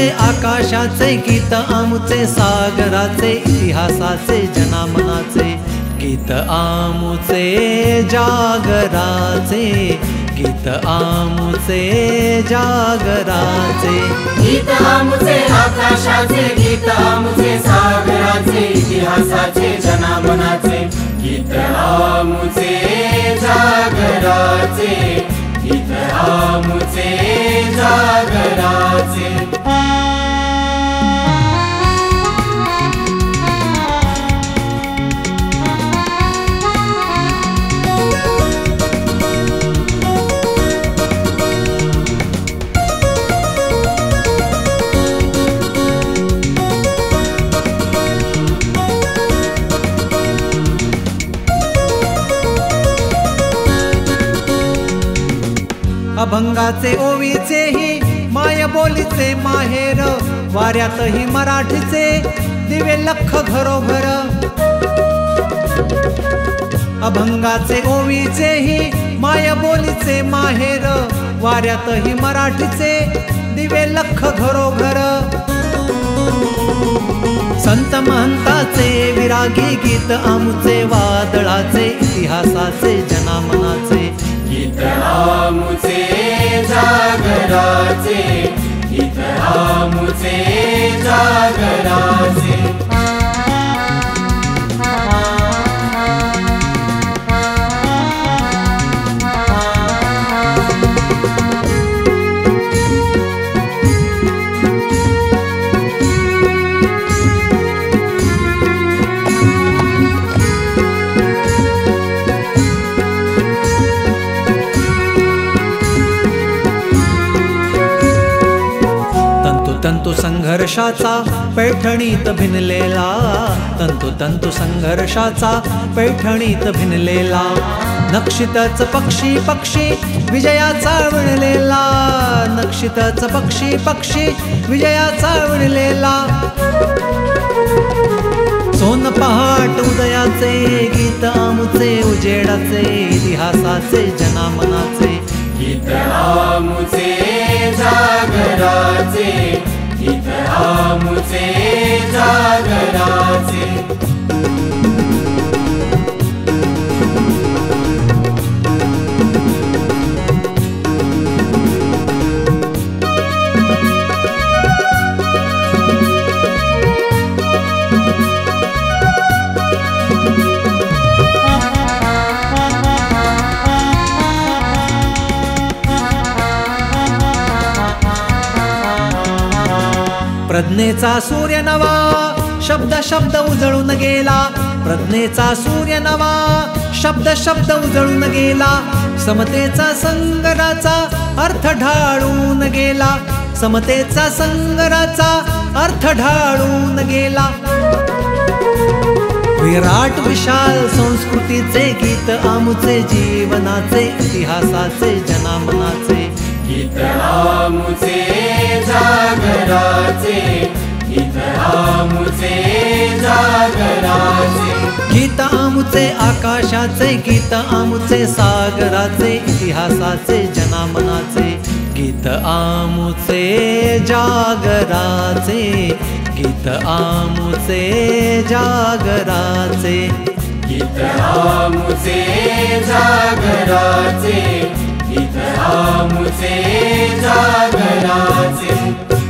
आमुचे आकाशाचे गीत आमुचे सागराचे इतिहासाचे जनामनाचे गीत आमुचे जागराचे गीत आमुचे जागराचे गीत आमुचे आकाशाचे गीत आमुचे सागराचे इतिहासाचे जनामनाचे गीत आमुचे जागराचे गीत आमुचे जागराचे अभंगाचे ओवीचेही मायबोलीचे माहेर वाऱ्यातही मराठीचे दिवे लख घरोघर अभंगाचे ओवीचेही मायबोलीचे माहेर वाऱ्यातही मराठीचे दिवे लख घरोघर संत महंताचे विरागी गीत आमुचे वादळाचे इतिहासाचे जनामनाचे गीत आमुचे जागराचे गीत आमुचे जागराचे तंतु संघर्षाचा पैठणीत भिनलेला तंतु संघर्षाचा पैठणीत भिनलेला नक्षितच पक्षी पक्षी विजयाचा विणलेला नक्षितच पक्षी पक्षी विजयाचा विणलेला सोन पहाट उदयाचे गीत आमुचे उजेडाचे इतिहासाचे जनामनाचे गीत आमुचे जागराचे गीत आमुचे जागराचे प्रज्ञेचा सूर्य नवा शब्द शब्द उजळून गेला प्रज्ञेचा सूर्य नवा शब्द शब्द उजळून गेला समतेचा संगराचा अर्थ ढाळून गेला समतेचा संगराचा अर्थ ढाळून गेला विराट विशाल संस्कृतीचे गीत आमुचे जीवनाचे इतिहासाचे जनामनाचे गीत आमुचे जागराचे गीत आमुचे जागराचे गीत आमुचे आकाशाचे गीत आमुचे सागराचे इतिहासाचे जनामनाचे गीत आमुचे जागराचे गीत आमुचे जागराचे गीत आमुचे जागराचे गीत आमुचे जागराचे